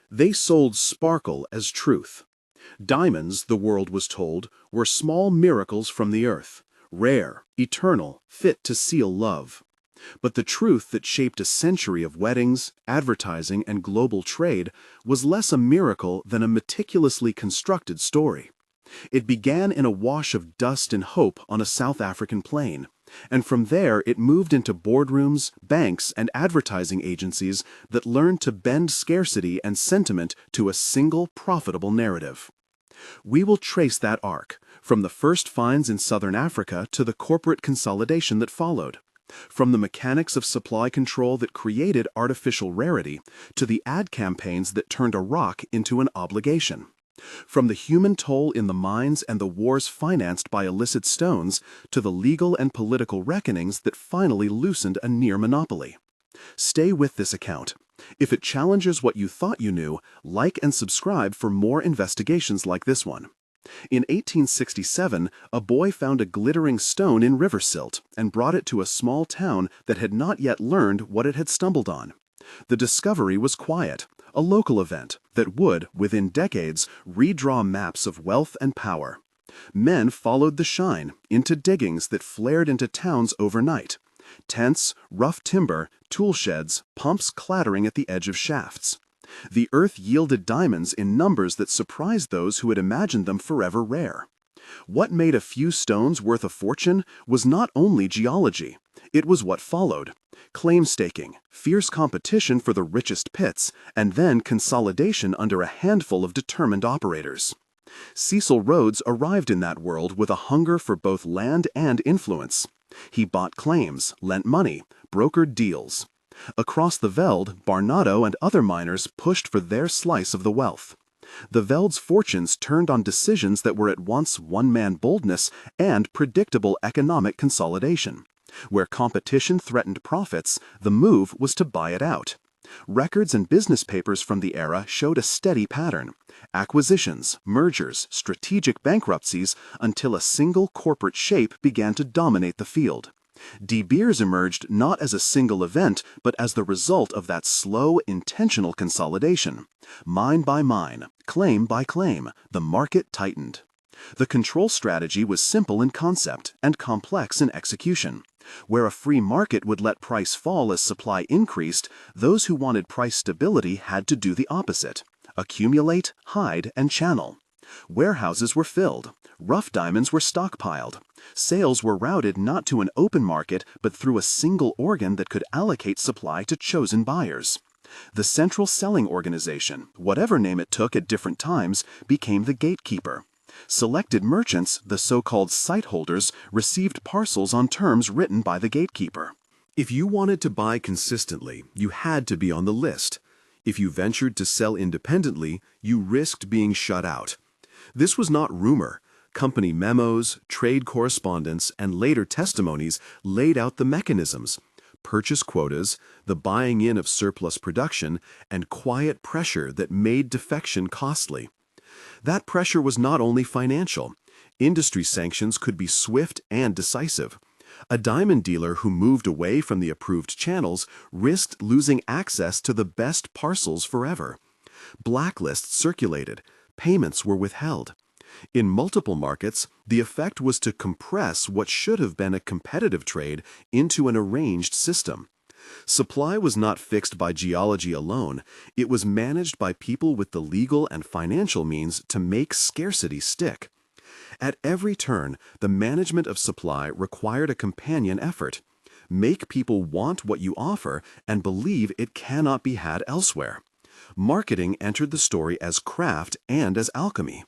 They sold sparkle as truth. Diamonds, the world was told, were small miracles from the earth, rare, eternal, fit to seal love. But the truth that shaped a century of weddings, advertising, and global trade was less a miracle than a meticulously constructed story. It began in a wash of dust and hope on a South African plain, and from there it moved into boardrooms, banks, and advertising agencies that learned to bend scarcity and sentiment to a single profitable narrative. We will trace that arc, from the first finds in southern Africa to the corporate consolidation that followed. From the mechanics of supply control that created artificial rarity to the ad campaigns that turned a rock into an obligation. From the human toll in the mines and the wars financed by illicit stones to the legal and political reckonings that finally loosened a near monopoly. Stay with this account. If it challenges what you thought you knew, like and subscribe for more investigations like this one. In 1867, a boy found a glittering stone in river silt and brought it to a small town that had not yet learned what it had stumbled on. The discovery was quiet, a local event that would, within decades, redraw maps of wealth and power. Men followed the shine into diggings that flared into towns overnight. Tents, rough timber, tool sheds, pumps clattering at the edge of shafts. The earth yielded diamonds in numbers that surprised those who had imagined them forever rare. What made a few stones worth a fortune was not only geology. It was what followed: claim staking, fierce competition for the richest pits, and then consolidation under a handful of determined operators. Cecil Rhodes arrived in that world with a hunger for both land and influence. He bought claims, lent money, brokered deals. Across the Veld, Barnado and other miners pushed for their slice of the wealth. The Veld's fortunes turned on decisions that were at once one-man boldness and predictable economic consolidation. Where competition threatened profits, the move was to buy it out. Records and business papers from the era showed a steady pattern: acquisitions, mergers, strategic bankruptcies, until a single corporate shape began to dominate the field. De Beers emerged not as a single event, but as the result of that slow, intentional consolidation. Mine by mine, claim by claim, the market tightened. The control strategy was simple in concept and complex in execution. Where a free market would let price fall as supply increased, those who wanted price stability had to do the opposite: accumulate, hide, and channel. Warehouses were filled. Rough diamonds were stockpiled. Sales were routed not to an open market, but through a single organ that could allocate supply to chosen buyers. The central selling organization, whatever name it took at different times, became the gatekeeper. Selected merchants, the so-called sight holders, received parcels on terms written by the gatekeeper. If you wanted to buy consistently, you had to be on the list. If you ventured to sell independently, you risked being shut out. This was not rumor. Company memos, trade correspondence, and later testimonies laid out the mechanisms: purchase quotas, the buying in of surplus production, and quiet pressure that made defection costly. That pressure was not only financial. Industry sanctions could be swift and decisive. A diamond dealer who moved away from the approved channels risked losing access to the best parcels forever. Blacklists circulated. Payments were withheld. In multiple markets, the effect was to compress what should have been a competitive trade into an arranged system. Supply was not fixed by geology alone. It was managed by people with the legal and financial means to make scarcity stick. At every turn, the management of supply required a companion effort. Make people want what you offer and believe it cannot be had elsewhere. Marketing entered the story as craft and as alchemy.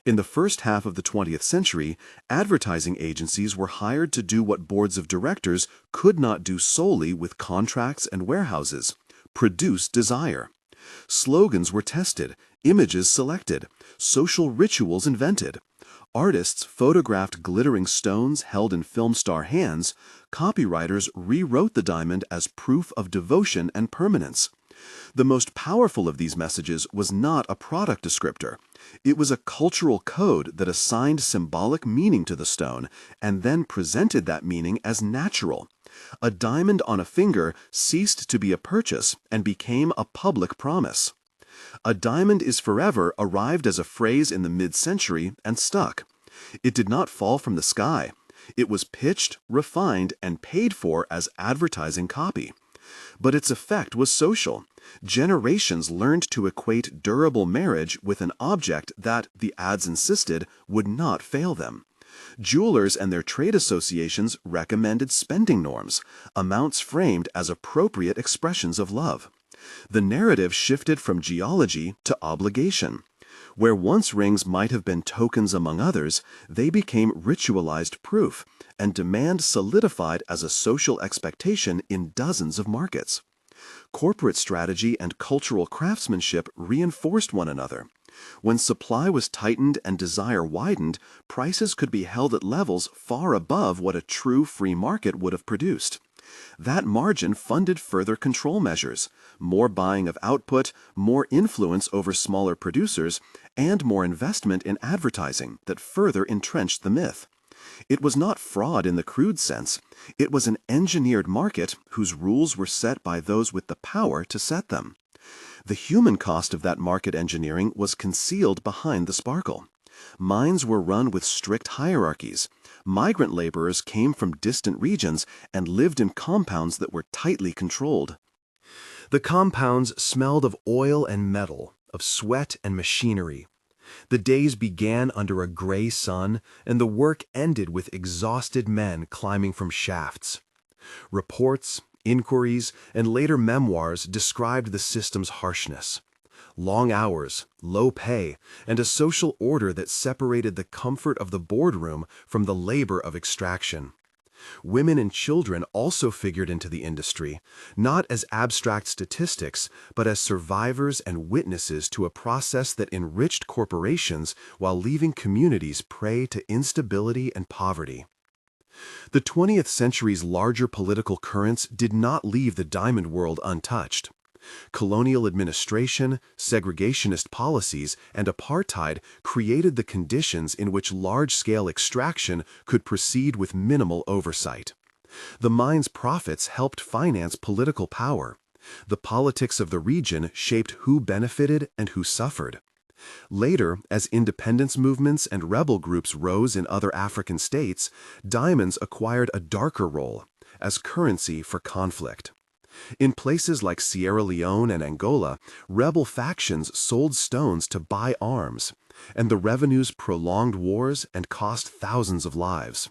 In the first half of the 20th century, advertising agencies were hired to do what boards of directors could not do solely with contracts and warehouses: produce desire. Slogans were tested, images selected, social rituals invented. Artists photographed glittering stones held in film star hands. Copywriters rewrote the diamond as proof of devotion and permanence. The most powerful of these messages was not a product descriptor. It was a cultural code that assigned symbolic meaning to the stone and then presented that meaning as natural. A diamond on a finger ceased to be a purchase and became a public promise. A diamond is forever arrived as a phrase in the mid-century and stuck. It did not fall from the sky. It was pitched, refined, and paid for as advertising copy. But its effect was social. Generations learned to equate durable marriage with an object that, the ads insisted, would not fail them. Jewelers and their trade associations recommended spending norms, amounts framed as appropriate expressions of love. The narrative shifted from geology to obligation. Where once rings might have been tokens among others, they became ritualized proof, and demand solidified as a social expectation in dozens of markets. Corporate strategy and cultural craftsmanship reinforced one another. When supply was tightened and desire widened, prices could be held at levels far above what a true free market would have produced. That margin funded further control measures, more buying of output, more influence over smaller producers, and more investment in advertising that further entrenched the myth. It was not fraud in the crude sense. It was an engineered market whose rules were set by those with the power to set them. The human cost of that market engineering was concealed behind the sparkle. Mines were run with strict hierarchies. Migrant laborers came from distant regions and lived in compounds that were tightly controlled. The compounds smelled of oil and metal, of sweat and machinery. The days began under a gray sun, and the work ended with exhausted men climbing from shafts. Reports, inquiries, and later memoirs described the system's harshness. Long hours, low pay, and a social order that separated the comfort of the boardroom from the labor of extraction. Women and children also figured into the industry, not as abstract statistics, but as survivors and witnesses to a process that enriched corporations while leaving communities prey to instability and poverty. The 20th century's larger political currents did not leave the diamond world untouched. Colonial administration, segregationist policies, and apartheid created the conditions in which large-scale extraction could proceed with minimal oversight. The mine's profits helped finance political power. The politics of the region shaped who benefited and who suffered. Later, as independence movements and rebel groups rose in other African states, diamonds acquired a darker role as currency for conflict. In places like Sierra Leone and Angola, rebel factions sold stones to buy arms, and the revenues prolonged wars and cost thousands of lives.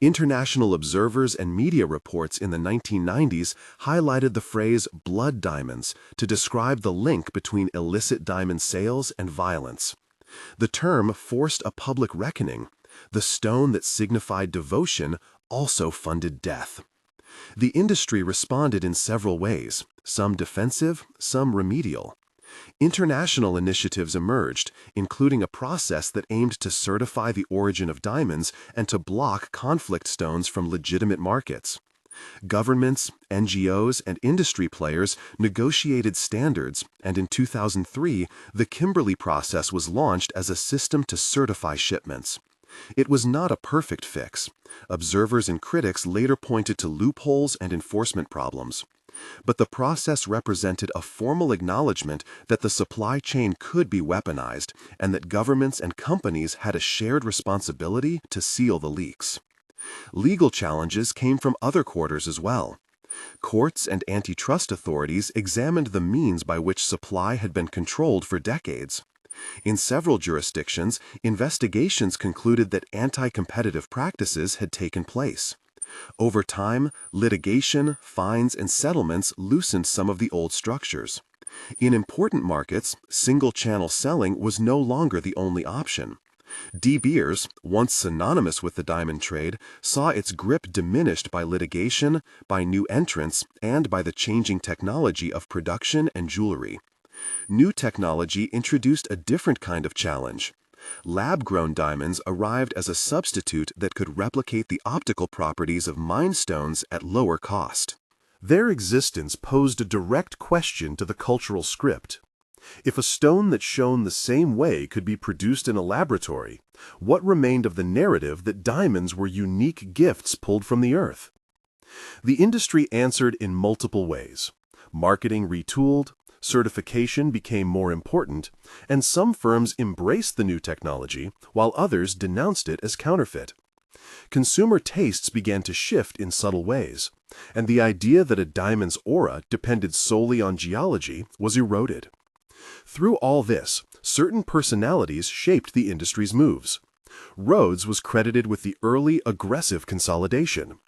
International observers and media reports in the 1990s highlighted the phrase blood diamonds to describe the link between illicit diamond sales and violence. The term forced a public reckoning. The stone that signified devotion also funded death. The industry responded in several ways, some defensive, some remedial. International initiatives emerged, including a process that aimed to certify the origin of diamonds and to block conflict stones from legitimate markets. Governments, NGOs, and industry players negotiated standards, and in 2003, the Kimberley process was launched as a system to certify shipments. It was not a perfect fix. Observers and critics later pointed to loopholes and enforcement problems. But the process represented a formal acknowledgement that the supply chain could be weaponized and that governments and companies had a shared responsibility to seal the leaks. Legal challenges came from other quarters as well. Courts and antitrust authorities examined the means by which supply had been controlled for decades. In several jurisdictions, investigations concluded that anti-competitive practices had taken place. Over time, litigation, fines, and settlements loosened some of the old structures. In important markets, single-channel selling was no longer the only option. De Beers, once synonymous with the diamond trade, saw its grip diminished by litigation, by new entrants, and by the changing technology of production and jewelry. New technology introduced a different kind of challenge. Lab-grown diamonds arrived as a substitute that could replicate the optical properties of mine stones at lower cost. Their existence posed a direct question to the cultural script. If a stone that shone the same way could be produced in a laboratory, what remained of the narrative that diamonds were unique gifts pulled from the earth? The industry answered in multiple ways. Marketing retooled, Certification became more important, and some firms embraced the new technology while others denounced it as counterfeit. Consumer tastes began to shift in subtle ways, and the idea that a diamond's aura depended solely on geology was eroded. Through all this, certain personalities shaped the industry's moves. Rhodes was credited with the early aggressive consolidation.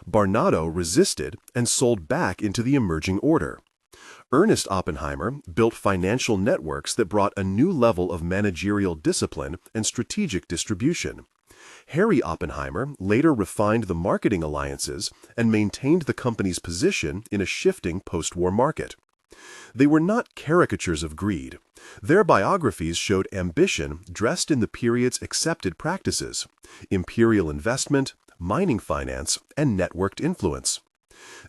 Barnado resisted and sold back into the emerging order. Ernest Oppenheimer built financial networks that brought a new level of managerial discipline and strategic distribution. Harry Oppenheimer later refined the marketing alliances and maintained the company's position in a shifting post-war market. They were not caricatures of greed. Their biographies showed ambition dressed in the period's accepted practices: imperial investment, mining finance, and networked influence.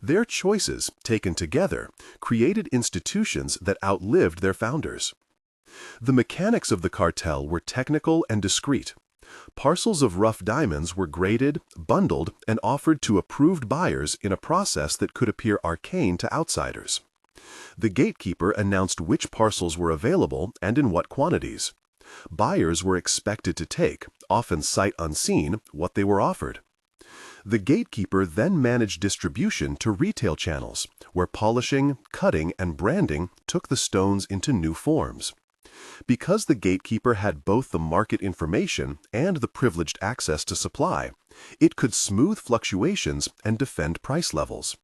Their choices, taken together, created institutions that outlived their founders. The mechanics of the cartel were technical and discreet. Parcels of rough diamonds were graded, bundled, and offered to approved buyers in a process that could appear arcane to outsiders. The gatekeeper announced which parcels were available and in what quantities. Buyers were expected to take, often sight unseen, what they were offered. The gatekeeper then managed distribution to retail channels, where polishing, cutting, and branding took the stones into new forms. Because the gatekeeper had both the market information and the privileged access to supply, it could smooth fluctuations and defend price levels.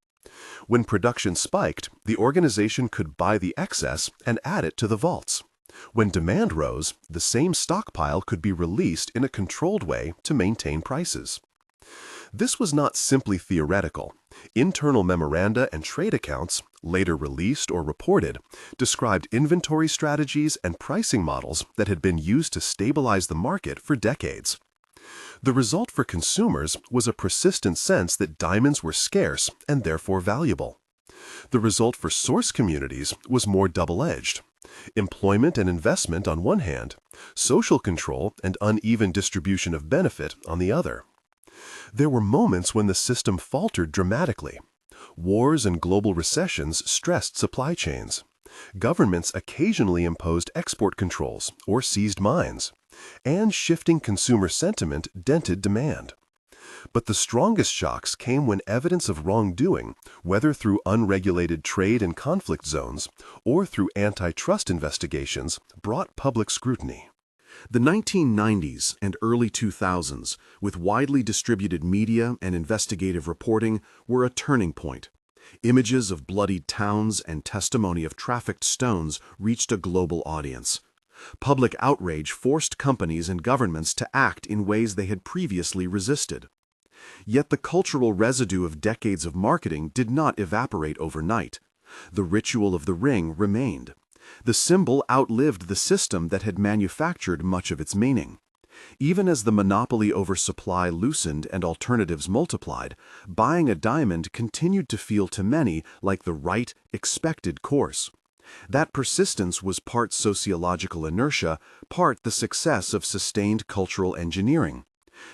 When production spiked, the organization could buy the excess and add it to the vaults. When demand rose, the same stockpile could be released in a controlled way to maintain prices. This was not simply theoretical. Internal memoranda and trade accounts, later released or reported, described inventory strategies and pricing models that had been used to stabilize the market for decades. The result for consumers was a persistent sense that diamonds were scarce and therefore valuable. The result for source communities was more double-edged. Employment and investment on one hand, social control and uneven distribution of benefit on the other. There were moments when the system faltered dramatically. Wars and global recessions stressed supply chains. Governments occasionally imposed export controls or seized mines, and shifting consumer sentiment dented demand. But the strongest shocks came when evidence of wrongdoing, whether through unregulated trade in conflict zones or through antitrust investigations, brought public scrutiny. The 1990s and early 2000s, with widely distributed media and investigative reporting, were a turning point. Images of bloodied towns and testimony of trafficked stones reached a global audience. Public outrage forced companies and governments to act in ways they had previously resisted. Yet the cultural residue of decades of marketing did not evaporate overnight. The ritual of the ring remained. The symbol outlived the system that had manufactured much of its meaning. Even as the monopoly over supply loosened and alternatives multiplied, buying a diamond continued to feel to many like the right, expected course. That persistence was part sociological inertia, part the success of sustained cultural engineering.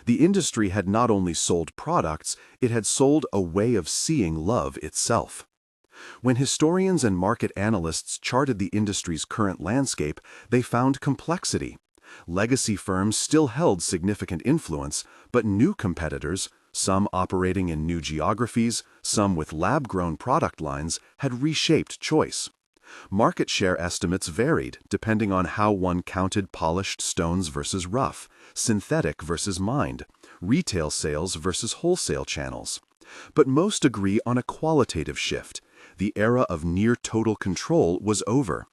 The industry had not only sold products, it had sold a way of seeing love itself. When historians and market analysts charted the industry's current landscape, they found complexity. Legacy firms still held significant influence, but new competitors, some operating in new geographies, some with lab-grown product lines, had reshaped choice. Market share estimates varied depending on how one counted polished stones versus rough, synthetic versus mined, retail sales versus wholesale channels. But most agree on a qualitative shift. The era of near-total control was over.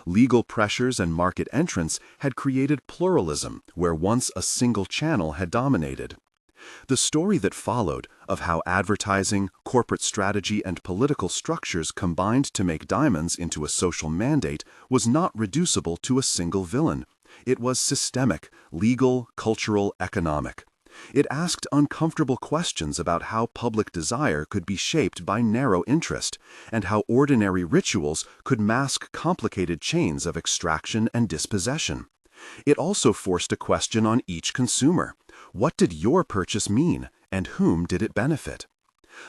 Legal pressures and market entrants had created pluralism where once a single channel had dominated. The story that followed of how advertising, corporate strategy, and political structures combined to make diamonds into a social mandate was not reducible to a single villain. It was systemic, legal, cultural, economic. It asked uncomfortable questions about how public desire could be shaped by narrow interest, and how ordinary rituals could mask complicated chains of extraction and dispossession. It also forced a question on each consumer. What did your purchase mean, and whom did it benefit?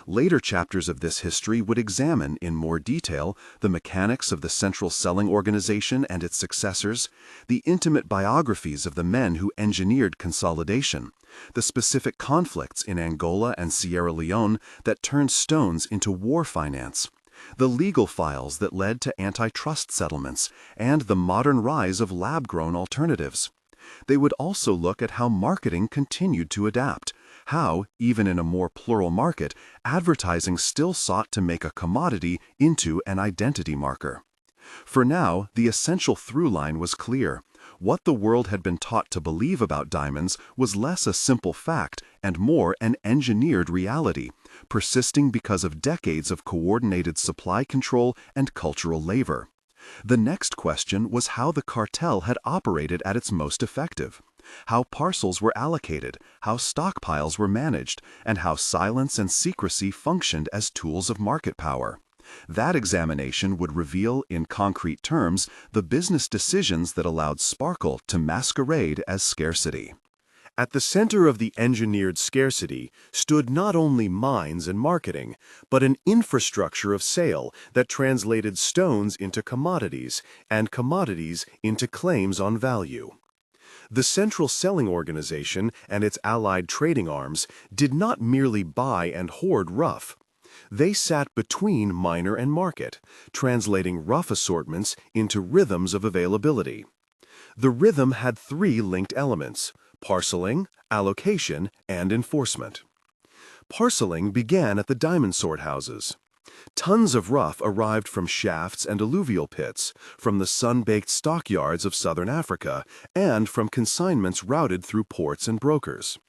Later chapters of this history would examine in more detail the mechanics of the Central Selling Organization and its successors, the intimate biographies of the men who engineered consolidation, the specific conflicts in Angola and Sierra Leone that turned stones into war finance, the legal files that led to antitrust settlements, and the modern rise of lab-grown alternatives. They would also look at how marketing continued to adapt, how, even in a more plural market, advertising still sought to make a commodity into an identity marker. For now, the essential through line was clear. What the world had been taught to believe about diamonds was less a simple fact and more an engineered reality, persisting because of decades of coordinated supply control and cultural labor. The next question was how the cartel had operated at its most effective, how parcels were allocated, how stockpiles were managed, and how silence and secrecy functioned as tools of market power. That examination would reveal, in concrete terms, the business decisions that allowed sparkle to masquerade as scarcity. At the center of the engineered scarcity stood not only mines and marketing, but an infrastructure of sale that translated stones into commodities and commodities into claims on value. The Central Selling Organization and its allied trading arms did not merely buy and hoard rough. They sat between miner and market, translating rough assortments into rhythms of availability. The rhythm had three linked elements: parceling, allocation, and enforcement. Parceling began at the diamond sort houses. Tons of rough arrived from shafts and alluvial pits, from the sun-baked stockyards of southern Africa, and from consignments routed through ports and brokers.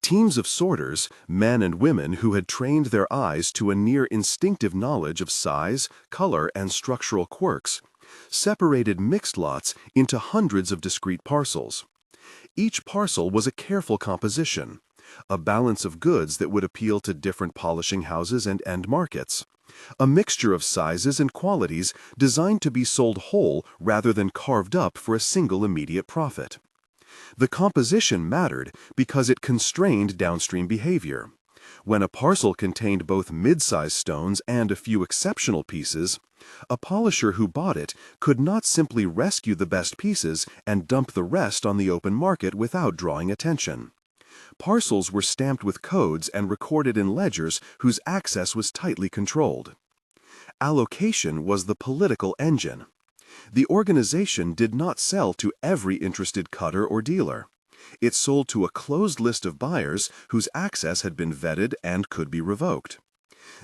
Teams of sorters, men and women who had trained their eyes to a near instinctive knowledge of size, color, and structural quirks, separated mixed lots into hundreds of discrete parcels. Each parcel was a careful composition, a balance of goods that would appeal to different polishing houses and end markets, a mixture of sizes and qualities designed to be sold whole rather than carved up for a single immediate profit. The composition mattered because it constrained downstream behavior. When a parcel contained both mid-sized stones and a few exceptional pieces, a polisher who bought it could not simply rescue the best pieces and dump the rest on the open market without drawing attention. Parcels were stamped with codes and recorded in ledgers whose access was tightly controlled. Allocation was the political engine. The organization did not sell to every interested cutter or dealer. It sold to a closed list of buyers whose access had been vetted and could be revoked.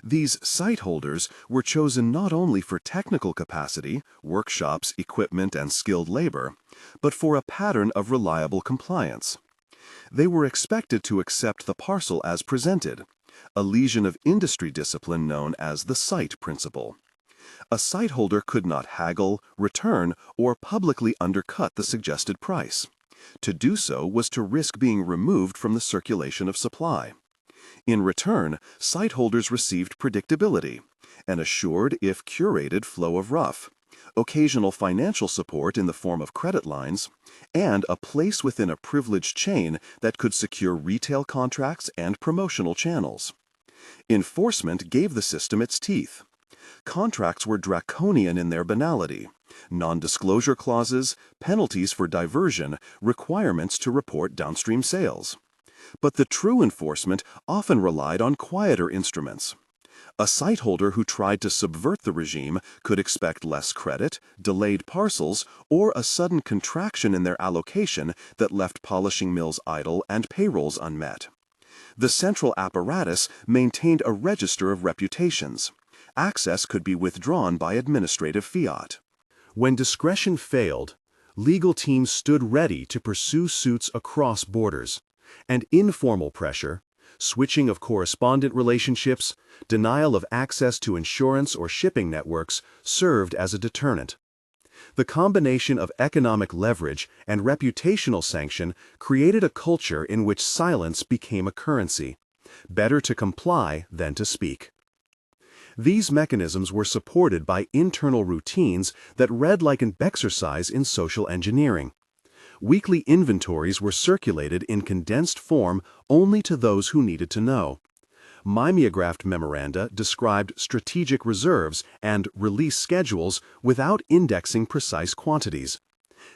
These site holders were chosen not only for technical capacity, workshops, equipment, and skilled labor, but for a pattern of reliable compliance. They were expected to accept the parcel as presented, a lesion of industry discipline known as the site principle. A site holder could not haggle, return, or publicly undercut the suggested price. To do so was to risk being removed from the circulation of supply. In return, site holders received predictability, an assured if curated flow of rough, occasional financial support in the form of credit lines, and a place within a privileged chain that could secure retail contracts and promotional channels. Enforcement gave the system its teeth. Contracts were draconian in their banality: non-disclosure clauses, penalties for diversion, requirements to report downstream sales. But the true enforcement often relied on quieter instruments. A site holder who tried to subvert the regime could expect less credit, delayed parcels, or a sudden contraction in their allocation that left polishing mills idle and payrolls unmet. The central apparatus maintained a register of reputations. Access could be withdrawn by administrative fiat. When discretion failed, legal teams stood ready to pursue suits across borders, and informal pressure, switching of correspondent relationships, denial of access to insurance or shipping networks served as a deterrent. The combination of economic leverage and reputational sanction created a culture in which silence became a currency. Better to comply than to speak. These mechanisms were supported by internal routines that read like an exercise in social engineering. Weekly inventories were circulated in condensed form only to those who needed to know. Mimeographed memoranda described strategic reserves and release schedules without indexing precise quantities.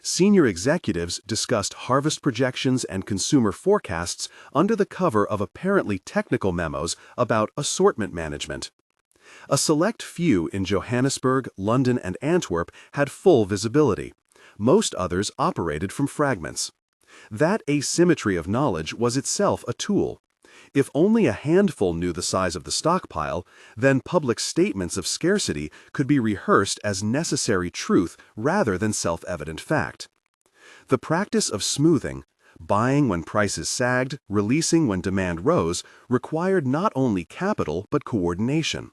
Senior executives discussed harvest projections and consumer forecasts under the cover of apparently technical memos about assortment management. A select few in Johannesburg, London, and Antwerp had full visibility. Most others operated from fragments. That asymmetry of knowledge was itself a tool. If only a handful knew the size of the stockpile, then public statements of scarcity could be rehearsed as necessary truth rather than self-evident fact. The practice of smoothing, buying when prices sagged, releasing when demand rose, required not only capital but coordination.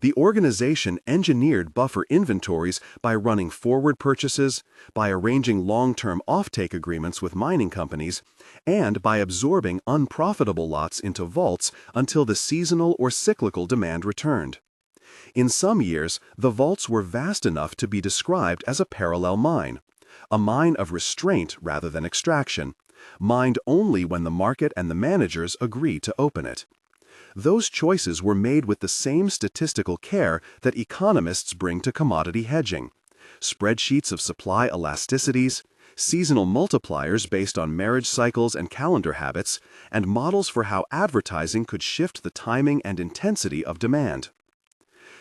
The organization engineered buffer inventories by running forward purchases, by arranging long-term offtake agreements with mining companies, and by absorbing unprofitable lots into vaults until the seasonal or cyclical demand returned. In some years, the vaults were vast enough to be described as a parallel mine, a mine of restraint rather than extraction, mined only when the market and the managers agree to open it. Those choices were made with the same statistical care that economists bring to commodity hedging: spreadsheets of supply elasticities, seasonal multipliers based on marriage cycles and calendar habits, and models for how advertising could shift the timing and intensity of demand.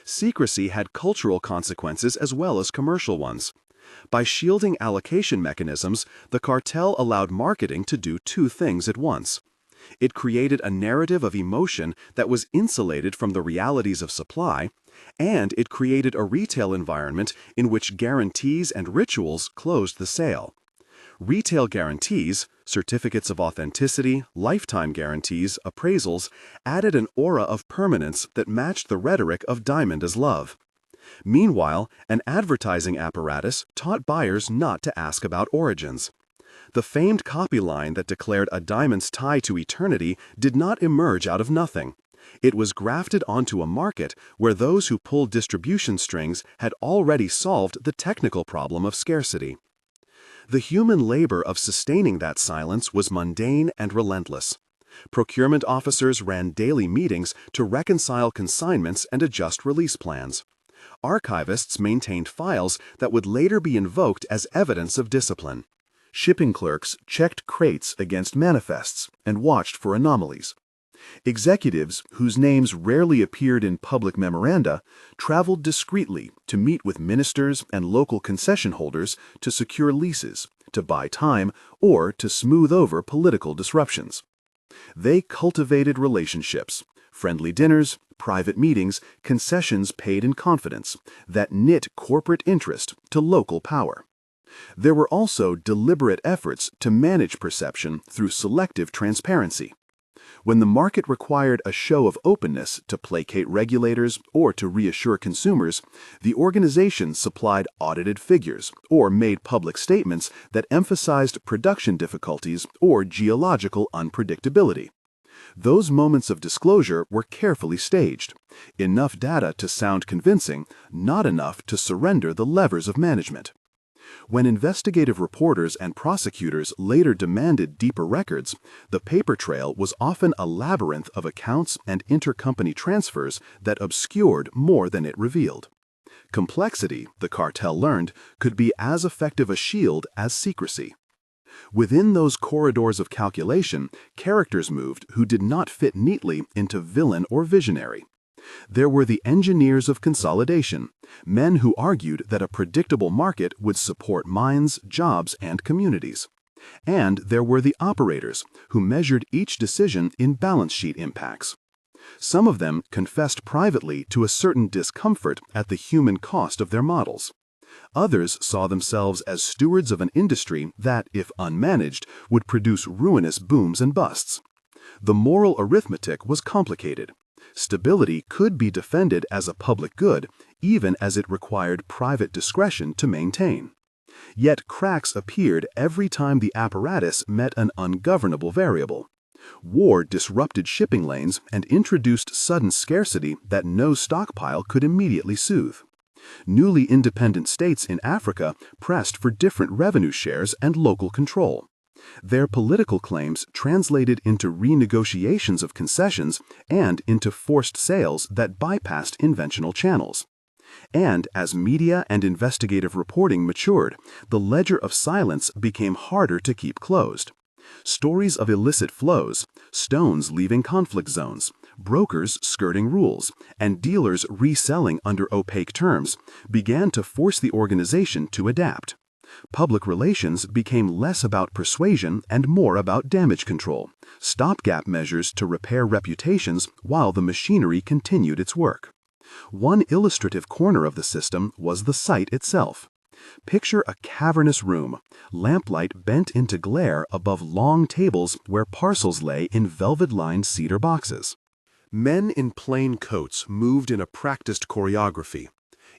Secrecy had cultural consequences as well as commercial ones. By shielding allocation mechanisms, the cartel allowed marketing to do two things at once. It created a narrative of emotion that was insulated from the realities of supply, and it created a retail environment in which guarantees and rituals closed the sale. Retail guarantees, certificates of authenticity, lifetime guarantees, appraisals, added an aura of permanence that matched the rhetoric of diamond as love. Meanwhile, an advertising apparatus taught buyers not to ask about origins. The famed copy line that declared a diamond's tie to eternity did not emerge out of nothing. It was grafted onto a market where those who pulled distribution strings had already solved the technical problem of scarcity. The human labor of sustaining that silence was mundane and relentless. Procurement officers ran daily meetings to reconcile consignments and adjust release plans. Archivists maintained files that would later be invoked as evidence of discipline. Shipping clerks checked crates against manifests and watched for anomalies. Executives, whose names rarely appeared in public memoranda, traveled discreetly to meet with ministers and local concession holders to secure leases, to buy time, or to smooth over political disruptions. They cultivated relationships, friendly dinners, private meetings, concessions paid in confidence, that knit corporate interest to local power. There were also deliberate efforts to manage perception through selective transparency. When the market required a show of openness to placate regulators or to reassure consumers, the organization supplied audited figures or made public statements that emphasized production difficulties or geological unpredictability. Those moments of disclosure were carefully staged, enough data to sound convincing, not enough to surrender the levers of management. When investigative reporters and prosecutors later demanded deeper records, the paper trail was often a labyrinth of accounts and intercompany transfers that obscured more than it revealed. Complexity, the cartel learned, could be as effective a shield as secrecy. Within those corridors of calculation, characters moved who did not fit neatly into villain or visionary. There were the engineers of consolidation, men who argued that a predictable market would support mines, jobs, and communities. And there were the operators, who measured each decision in balance sheet impacts. Some of them confessed privately to a certain discomfort at the human cost of their models. Others saw themselves as stewards of an industry that, if unmanaged, would produce ruinous booms and busts. The moral arithmetic was complicated. Stability could be defended as a public good, even as it required private discretion to maintain. Yet cracks appeared every time the apparatus met an ungovernable variable. War disrupted shipping lanes and introduced sudden scarcity that no stockpile could immediately soothe. Newly independent states in Africa pressed for different revenue shares and local control. Their political claims translated into renegotiations of concessions and into forced sales that bypassed conventional channels. And as media and investigative reporting matured, the ledger of silence became harder to keep closed. Stories of illicit flows, stones leaving conflict zones, brokers skirting rules, and dealers reselling under opaque terms began to force the organization to adapt. Public relations became less about persuasion and more about damage control, stopgap measures to repair reputations while the machinery continued its work. One illustrative corner of the system was the site itself. Picture a cavernous room, lamplight bent into glare above long tables where parcels lay in velvet-lined cedar boxes. Men in plain coats moved in a practiced choreography.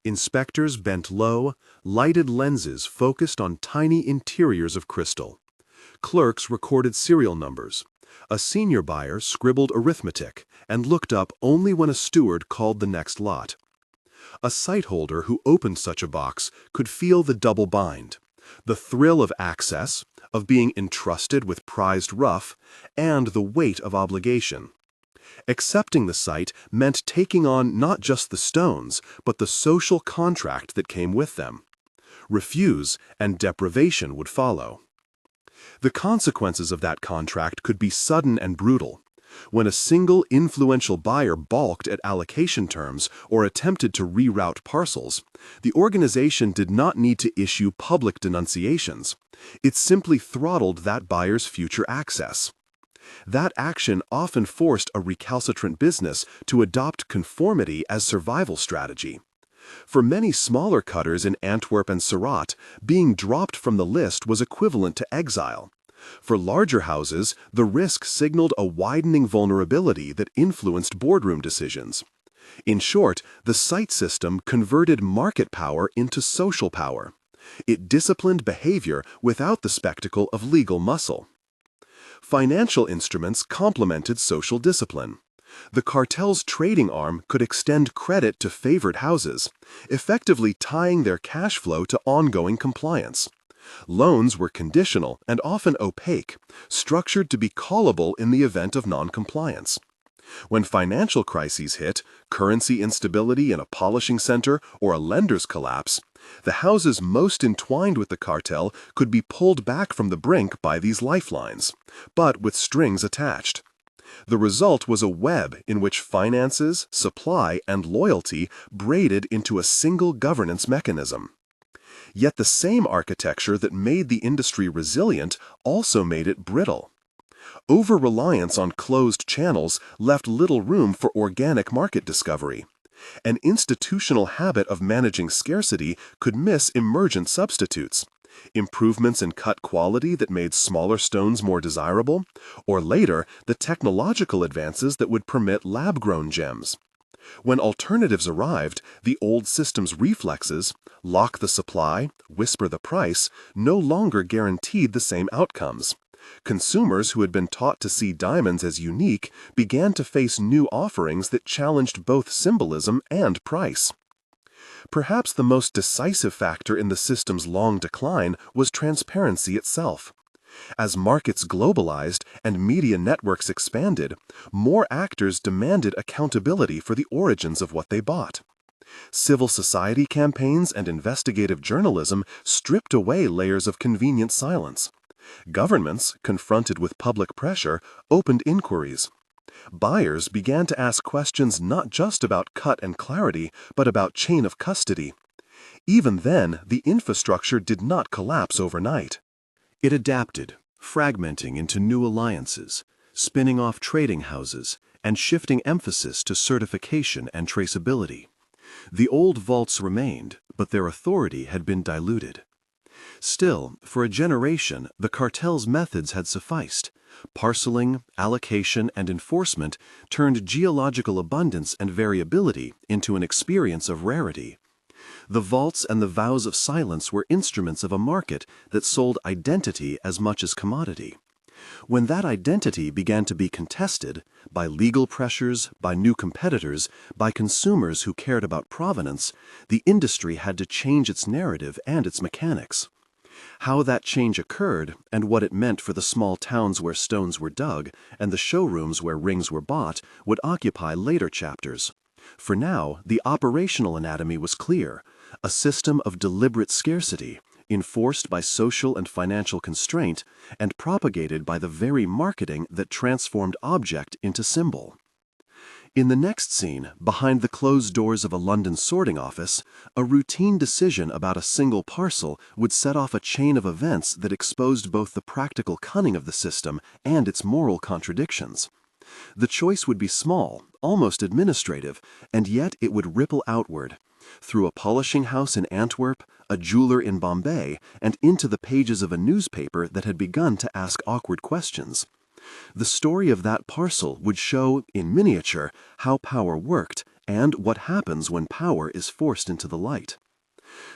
Inspectors bent low, lighted lenses focused on tiny interiors of crystal. Clerks recorded serial numbers. A senior buyer scribbled arithmetic and looked up only when a steward called the next lot. A site holder who opened such a box could feel the double bind, the thrill of access, of being entrusted with prized rough, and the weight of obligation. Accepting the site meant taking on not just the stones, but the social contract that came with them. Refuse, and deprivation would follow. The consequences of that contract could be sudden and brutal. When a single influential buyer balked at allocation terms or attempted to reroute parcels, the organization did not need to issue public denunciations. It simply throttled that buyer's future access. That action often forced a recalcitrant business to adopt conformity as survival strategy. For many smaller cutters in Antwerp and Surat, being dropped from the list was equivalent to exile. For larger houses, the risk signaled a widening vulnerability that influenced boardroom decisions. In short, the site system converted market power into social power. It disciplined behavior without the spectacle of legal muscle. Financial instruments complemented social discipline. The cartel's trading arm could extend credit to favored houses, effectively tying their cash flow to ongoing compliance. Loans were conditional and often opaque, structured to be callable in the event of non-compliance. When financial crises hit, currency instability in a polishing center, or a lender's collapse, the houses most entwined with the cartel could be pulled back from the brink by these lifelines, but with strings attached. The result was a web in which finances, supply, and loyalty braided into a single governance mechanism. Yet the same architecture that made the industry resilient also made it brittle. Over-reliance on closed channels left little room for organic market discovery. An institutional habit of managing scarcity could miss emergent substitutes, improvements in cut quality that made smaller stones more desirable, or later, the technological advances that would permit lab-grown gems. When alternatives arrived, the old system's reflexes, lock the supply, whisper the price, no longer guaranteed the same outcomes. Consumers who had been taught to see diamonds as unique began to face new offerings that challenged both symbolism and price. Perhaps the most decisive factor in the system's long decline was transparency itself. As markets globalized and media networks expanded, more actors demanded accountability for the origins of what they bought. Civil society campaigns and investigative journalism stripped away layers of convenient silence. Governments, confronted with public pressure, opened inquiries. Buyers began to ask questions not just about cut and clarity, but about chain of custody. Even then, the infrastructure did not collapse overnight. It adapted, fragmenting into new alliances, spinning off trading houses, and shifting emphasis to certification and traceability. The old vaults remained, but their authority had been diluted. Still, for a generation, the cartel's methods had sufficed. Parceling, allocation, and enforcement turned geological abundance and variability into an experience of rarity. The vaults and the vows of silence were instruments of a market that sold identity as much as commodity. When that identity began to be contested, by legal pressures, by new competitors, by consumers who cared about provenance, the industry had to change its narrative and its mechanics. How that change occurred and what it meant for the small towns where stones were dug and the showrooms where rings were bought would occupy later chapters. For now, the operational anatomy was clear, a system of deliberate scarcity, enforced by social and financial constraint and propagated by the very marketing that transformed object into symbol. In the next scene, behind the closed doors of a London sorting office, a routine decision about a single parcel would set off a chain of events that exposed both the practical cunning of the system and its moral contradictions. The choice would be small, almost administrative, and yet it would ripple outward, through a polishing house in Antwerp, a jeweler in Bombay, and into the pages of a newspaper that had begun to ask awkward questions. The story of that parcel would show, in miniature, how power worked and what happens when power is forced into the light.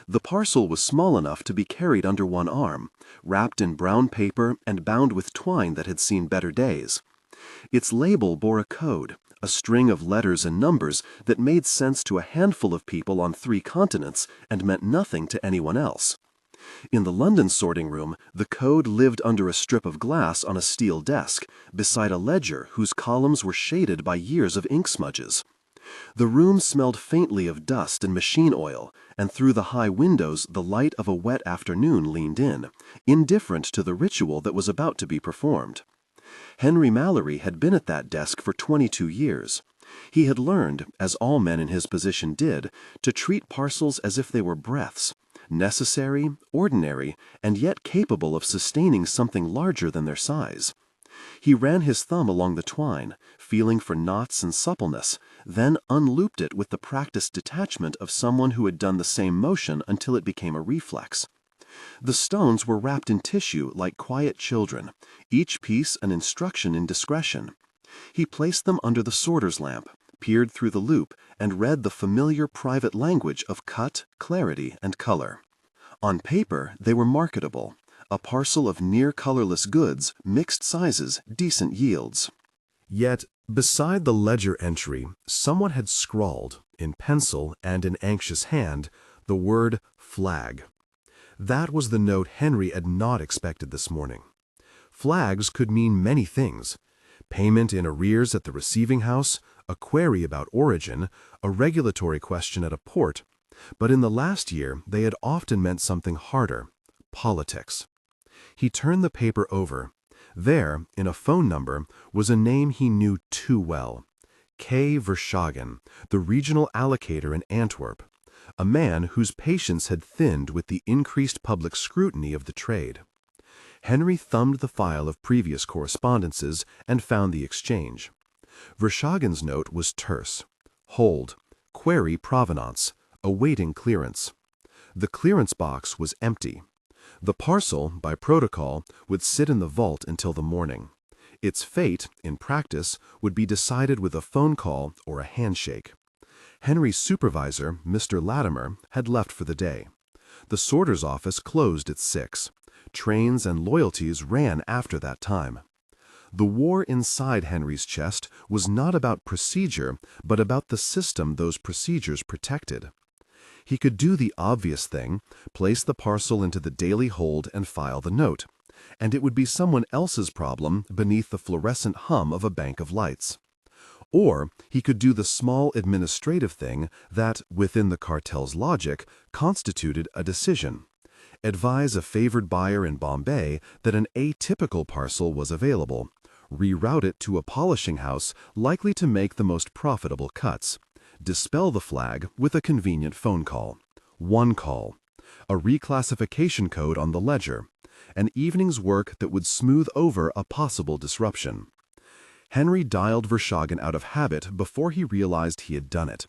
The parcel was small enough to be carried under one arm, wrapped in brown paper and bound with twine that had seen better days. Its label bore a code, a string of letters and numbers that made sense to a handful of people on 3 continents and meant nothing to anyone else. In the London sorting room, the code lived under a strip of glass on a steel desk, beside a ledger whose columns were shaded by years of ink smudges. The room smelled faintly of dust and machine oil, and through the high windows the light of a wet afternoon leaned in, indifferent to the ritual that was about to be performed. Henry Mallory had been at that desk for 22 years. He had learned, as all men in his position did, to treat parcels as if they were breaths, necessary, ordinary, and yet capable of sustaining something larger than their size. He ran his thumb along the twine, feeling for knots and suppleness, then unlooped it with the practiced detachment of someone who had done the same motion until it became a reflex. The stones were wrapped in tissue like quiet children, each piece an instruction in discretion. He placed them under the sorter's lamp, peered through the loop, and read the familiar private language of cut, clarity, and color. On paper, they were marketable, a parcel of near-colorless goods, mixed sizes, decent yields. Yet, beside the ledger entry, someone had scrawled, in pencil and in anxious hand, the word flag. That was the note Henry had not expected this morning. Flags could mean many things: payment in arrears at the receiving house, a query about origin, a regulatory question at a port, but in the last year they had often meant something harder: politics. He turned the paper over. There, in a phone number, was a name he knew too well: K. Verschagen, the regional allocator in Antwerp, a man whose patience had thinned with the increased public scrutiny of the trade. Henry thumbed the file of previous correspondences and found the exchange. Verschagen's note was terse: hold, query provenance, awaiting clearance. The clearance box was empty. The parcel, by protocol, would sit in the vault until the morning. Its fate, in practice, would be decided with a phone call or a handshake. Henry's supervisor, Mr. Latimer, had left for the day. The sorter's office closed at 6. Trains and loyalties ran after that time. The war inside Henry's chest was not about procedure, but about the system those procedures protected. He could do the obvious thing, place the parcel into the daily hold and file the note, and it would be someone else's problem beneath the fluorescent hum of a bank of lights. Or he could do the small administrative thing that, within the cartel's logic, constituted a decision: advise a favored buyer in Bombay that an atypical parcel was available, reroute it to a polishing house likely to make the most profitable cuts, dispel the flag with a convenient phone call, one call, a reclassification code on the ledger, an evening's work that would smooth over a possible disruption. Henry dialed Verschagen out of habit before he realized he had done it.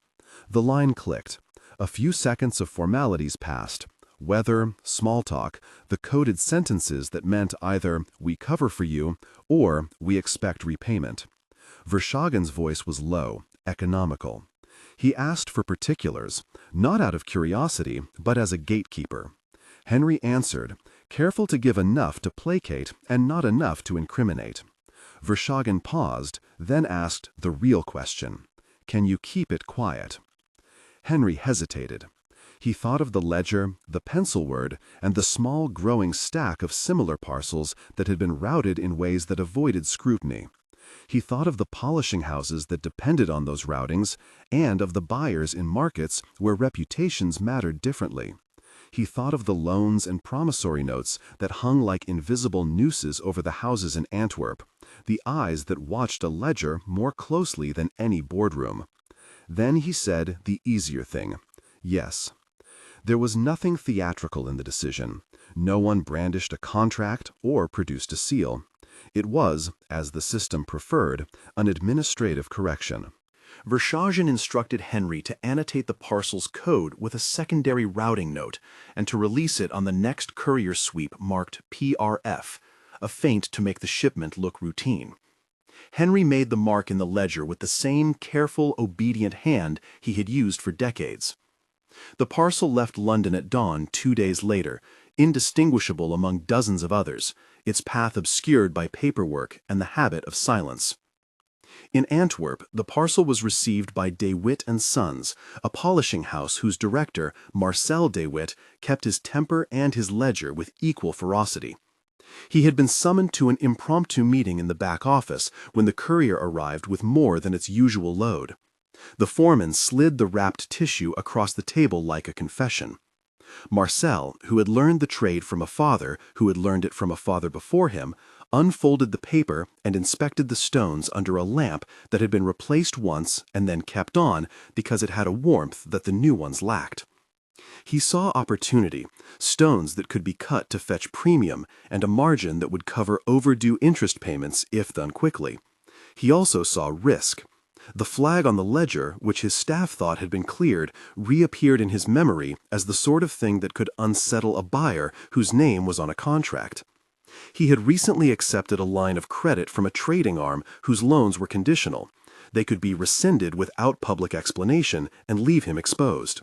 The line clicked. A few seconds of formalities passed: weather, small talk, the coded sentences that meant either "we cover for you" or "we expect repayment." Verschagen's voice was low, economical. He asked for particulars, not out of curiosity, but as a gatekeeper. Henry answered, careful to give enough to placate and not enough to incriminate. Verschagen paused, then asked the real question: can you keep it quiet? Henry hesitated. He thought of the ledger, the pencil word, and the small growing stack of similar parcels that had been routed in ways that avoided scrutiny. He thought of the polishing houses that depended on those routings, and of the buyers in markets where reputations mattered differently. He thought of the loans and promissory notes that hung like invisible nooses over the houses in Antwerp, the eyes that watched a ledger more closely than any boardroom. Then he said the easier thing. Yes. There was nothing theatrical in the decision. No one brandished a contract or produced a seal. It was, as the system preferred, an administrative correction. Vershajin instructed Henry to annotate the parcel's code with a secondary routing note and to release it on the next courier sweep marked PRF, a feint to make the shipment look routine. Henry made the mark in the ledger with the same careful, obedient hand he had used for decades. The parcel left London at dawn 2 days later, indistinguishable among dozens of others, its path obscured by paperwork and the habit of silence. In Antwerp, the parcel was received by De Witt and Sons, a polishing house whose director, Marcel De Witt, kept his temper and his ledger with equal ferocity. He had been summoned to an impromptu meeting in the back office when the courier arrived with more than its usual load. The foreman slid the wrapped tissue across the table like a confession. Marcel, who had learned the trade from a father who had learned it from a father before him, unfolded the paper and inspected the stones under a lamp that had been replaced once and then kept on because it had a warmth that the new ones lacked. He saw opportunity, stones that could be cut to fetch premium and a margin that would cover overdue interest payments if done quickly. He also saw risk. The flag on the ledger, which his staff thought had been cleared, reappeared in his memory as the sort of thing that could unsettle a buyer whose name was on a contract. He had recently accepted a line of credit from a trading arm whose loans were conditional. They could be rescinded without public explanation and leave him exposed.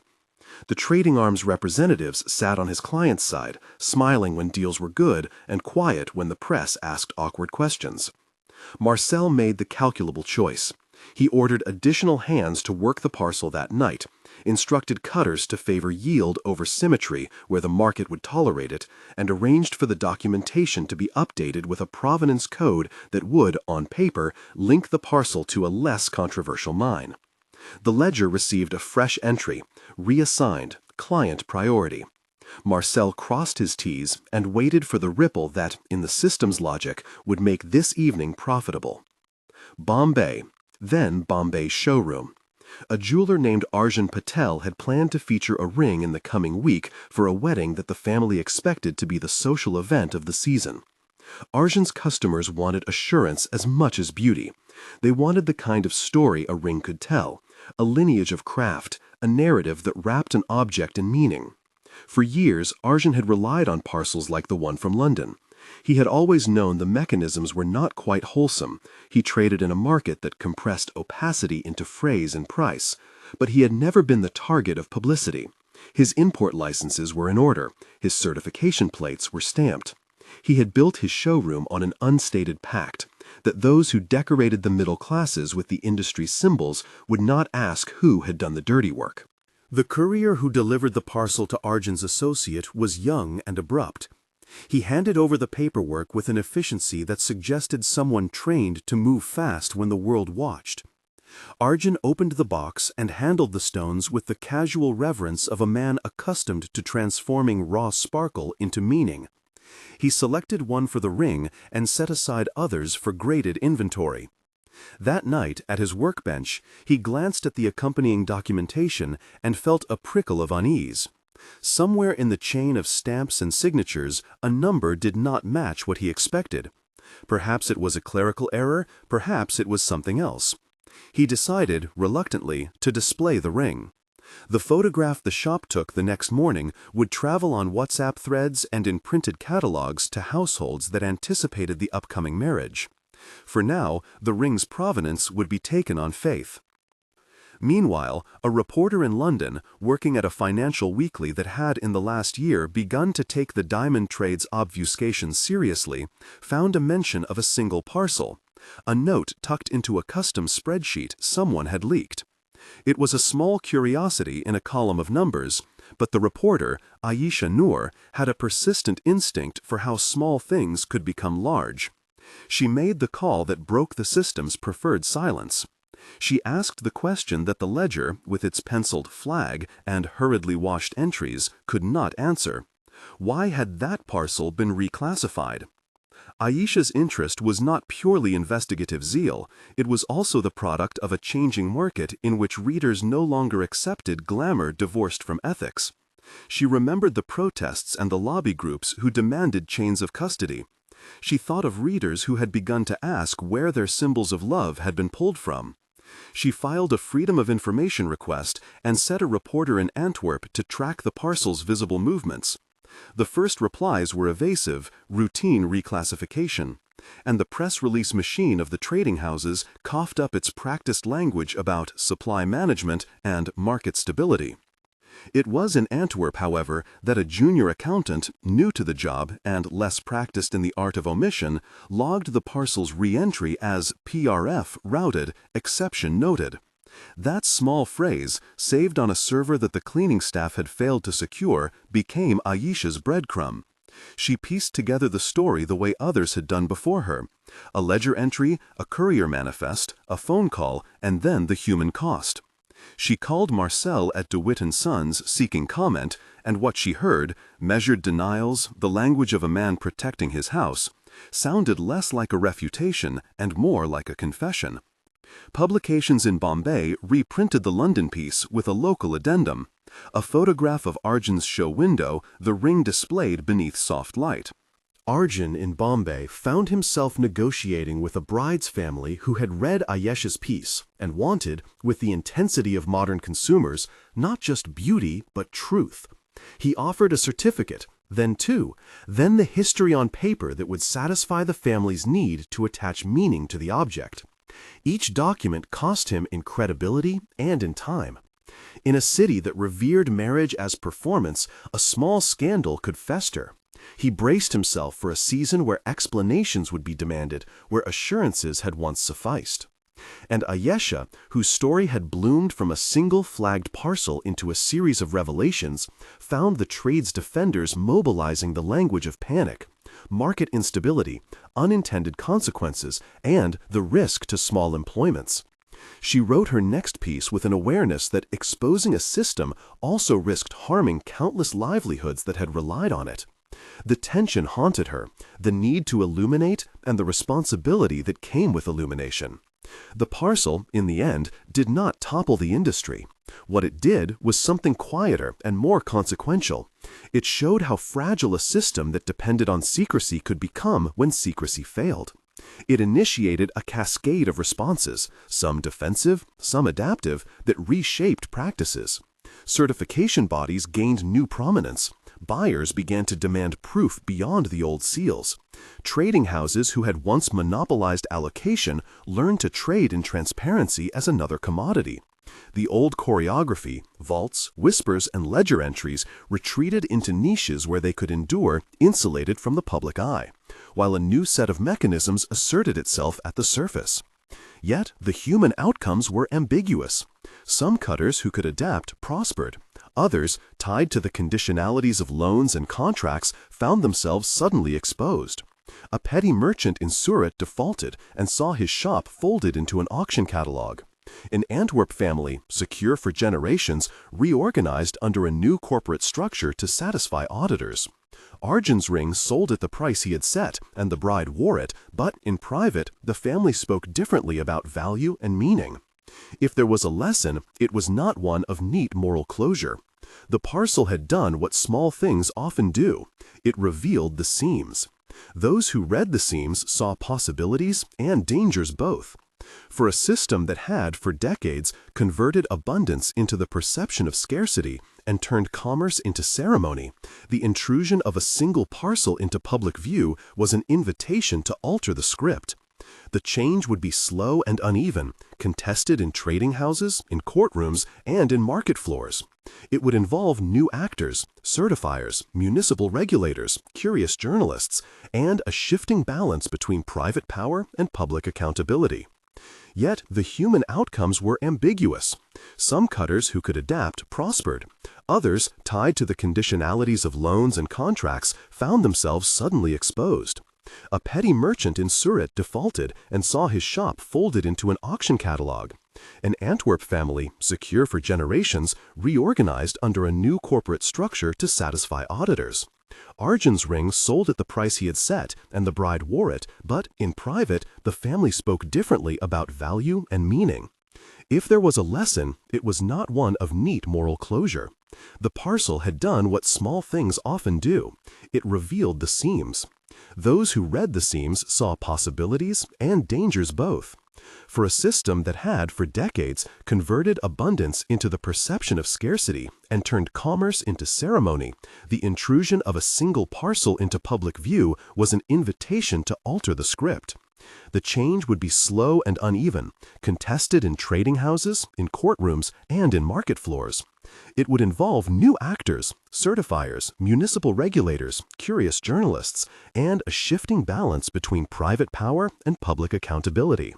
The trading arm's representatives sat on his client's side, smiling when deals were good and quiet when the press asked awkward questions. Marcel made the calculable choice. He ordered additional hands to work the parcel that night, instructed cutters to favor yield over symmetry where the market would tolerate it, and arranged for the documentation to be updated with a provenance code that would, on paper, link the parcel to a less controversial mine. The ledger received a fresh entry, reassigned, client priority. Marcel crossed his T's and waited for the ripple that, in the system's logic, would make this evening profitable. Bombay, then Bombay's showroom. A jeweler named Arjun Patel had planned to feature a ring in the coming week for a wedding that the family expected to be the social event of the season. Arjun's customers wanted assurance as much as beauty. They wanted the kind of story a ring could tell, a lineage of craft, a narrative that wrapped an object in meaning. For years, Arjun had relied on parcels like the one from London. He had always known the mechanisms were not quite wholesome. He traded in a market that compressed opacity into phrase and price. But he had never been the target of publicity. His import licenses were in order. His certification plates were stamped. He had built his showroom on an unstated pact that those who decorated the middle classes with the industry's symbols would not ask who had done the dirty work. The courier who delivered the parcel to Arjun's associate was young and abrupt. He handed over the paperwork with an efficiency that suggested someone trained to move fast when the world watched. Arjun opened the box and handled the stones with the casual reverence of a man accustomed to transforming raw sparkle into meaning. He selected one for the ring and set aside others for graded inventory. That night, at his workbench, he glanced at the accompanying documentation and felt a prickle of unease. Somewhere in the chain of stamps and signatures, a number did not match what he expected. Perhaps it was a clerical error, perhaps it was something else. He decided, reluctantly, to display the ring. The photograph the shop took the next morning would travel on WhatsApp threads and in printed catalogs to households that anticipated the upcoming marriage. For now, the ring's provenance would be taken on faith. Meanwhile, a reporter in London, working at a financial weekly that had in the last year begun to take the diamond trade's obfuscation seriously, found a mention of a single parcel, a note tucked into a custom spreadsheet someone had leaked. It was a small curiosity in a column of numbers, But the reporter, Ayesha Noor, had a persistent instinct for how small things could become large. She made the call that broke the system's preferred silence. She asked the question that the ledger, with its penciled flag and hurriedly washed entries, could not answer. Why had that parcel been reclassified? Ayesha's interest was not purely investigative zeal, it was also the product of a changing market in which readers no longer accepted glamour divorced from ethics. She remembered the protests and the lobby groups who demanded chains of custody. She thought of readers who had begun to ask where their symbols of love had been pulled from. She filed a Freedom of Information request and set a reporter in Antwerp to track the parcel's visible movements. The first replies were evasive, routine reclassification, and the press release machine of the trading houses coughed up its practiced language about supply management and market stability. It was in Antwerp, however, that a junior accountant, new to the job and less practiced in the art of omission, logged the parcel's re-entry as PRF routed, exception noted. That small phrase, saved on a server that the cleaning staff had failed to secure, became Ayesha's breadcrumb. She pieced together the story the way others had done before her. A ledger entry, a courier manifest, a phone call, and then the human cost. She called Marcel at DeWitt & Sons seeking comment, and what she heard, measured denials, the language of a man protecting his house, sounded less like a refutation and more like a confession. Publications in Bombay reprinted the London piece with a local addendum, a photograph of Arjun's show window, the ring displayed beneath soft light. Arjun in Bombay found himself negotiating with a bride's family who had read Ayesha's piece and wanted, with the intensity of modern consumers, not just beauty but truth. He offered a certificate, then the history on paper that would satisfy the family's need to attach meaning to the object. Each document cost him in credibility and in time. In a city that revered marriage as performance, a small scandal could fester. He braced himself for a season where explanations would be demanded, where assurances had once sufficed. And Ayesha, whose story had bloomed from a single flagged parcel into a series of revelations, found the trade's defenders mobilizing the language of panic, market instability, unintended consequences, and the risk to small employments. She wrote her next piece with an awareness that exposing a system also risked harming countless livelihoods that had relied on it. The tension haunted her, the need to illuminate and the responsibility that came with illumination. The parcel, in the end, did not topple the industry. What it did was something quieter and more consequential. It showed how fragile a system that depended on secrecy could become when secrecy failed. It initiated a cascade of responses, some defensive, some adaptive, that reshaped practices. Certification bodies gained new prominence. Buyers began to demand proof beyond the old seals. Trading houses who had once monopolized allocation learned to trade in transparency as another commodity. The old choreography, vaults, whispers, and ledger entries retreated into niches where they could endure, insulated from the public eye, while a new set of mechanisms asserted itself at the surface. Yet the human outcomes were ambiguous. Some cutters who could adapt prospered. Others, tied to the conditionalities of loans and contracts, found themselves suddenly exposed. A petty merchant in Surat defaulted and saw his shop folded into an auction catalog. An Antwerp family, secure for generations, reorganized under a new corporate structure to satisfy auditors. Arjun's ring sold at the price he had set, and the bride wore it, but in private, the family spoke differently about value and meaning. If there was a lesson, it was not one of neat moral closure. The parcel had done what small things often do. It revealed the seams. Those who read the seams saw possibilities and dangers both. For a system that had, for decades, converted abundance into the perception of scarcity and turned commerce into ceremony, the intrusion of a single parcel into public view was an invitation to alter the script. The change would be slow and uneven, contested in trading houses, in courtrooms, and in market floors. It would involve new actors, certifiers, municipal regulators, curious journalists, and a shifting balance between private power and public accountability. Yet the human outcomes were ambiguous. Some cutters who could adapt prospered. Others, tied to the conditionalities of loans and contracts, found themselves suddenly exposed. A petty merchant in Surat defaulted and saw his shop folded into an auction catalog. An Antwerp family, secure for generations, reorganized under a new corporate structure to satisfy auditors. Arjun's ring sold at the price he had set, and the bride wore it, but in private, the family spoke differently about value and meaning. If there was a lesson, it was not one of neat moral closure. The parcel had done what small things often do. It revealed the seams. Those who read the seams saw possibilities and dangers both. For a system that had, for decades, converted abundance into the perception of scarcity and turned commerce into ceremony, the intrusion of a single parcel into public view was an invitation to alter the script. The change would be slow and uneven, contested in trading houses, in courtrooms, and in market floors. It would involve new actors, certifiers, municipal regulators, curious journalists, and a shifting balance between private power and public accountability.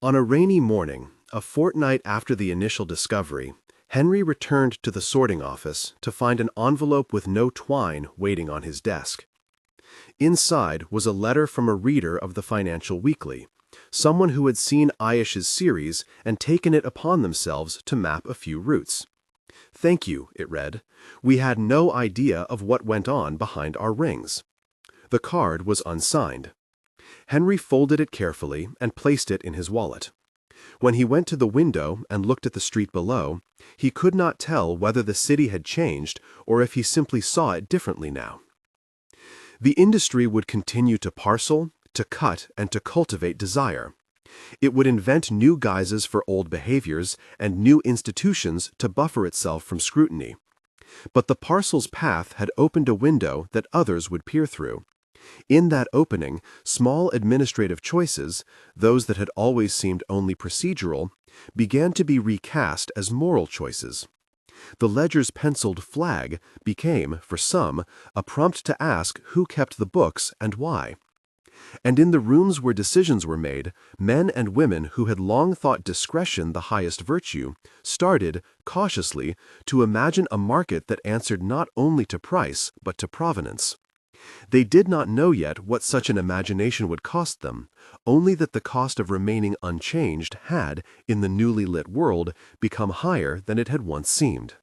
On a rainy morning, a fortnight after the initial discovery, Henry returned to the sorting office to find an envelope with no twine waiting on his desk. Inside was a letter from a reader of the Financial Weekly, someone who had seen Ayesh's series and taken it upon themselves to map a few routes. "Thank you," it read. "We had no idea of what went on behind our rings." The card was unsigned. Henry folded it carefully and placed it in his wallet. When he went to the window and looked at the street below, he could not tell whether the city had changed or if he simply saw it differently now. The industry would continue to parcel, to cut, and to cultivate desire. It would invent new guises for old behaviors and new institutions to buffer itself from scrutiny. But the parcel's path had opened a window that others would peer through. In that opening, small administrative choices, those that had always seemed only procedural, began to be recast as moral choices. The ledger's penciled flag became, for some, a prompt to ask who kept the books and why. And in the rooms where decisions were made, men and women who had long thought discretion the highest virtue started, cautiously, to imagine a market that answered not only to price but to provenance. They did not know yet what such an imagination would cost them, only that the cost of remaining unchanged had, in the newly lit world, become higher than it had once seemed.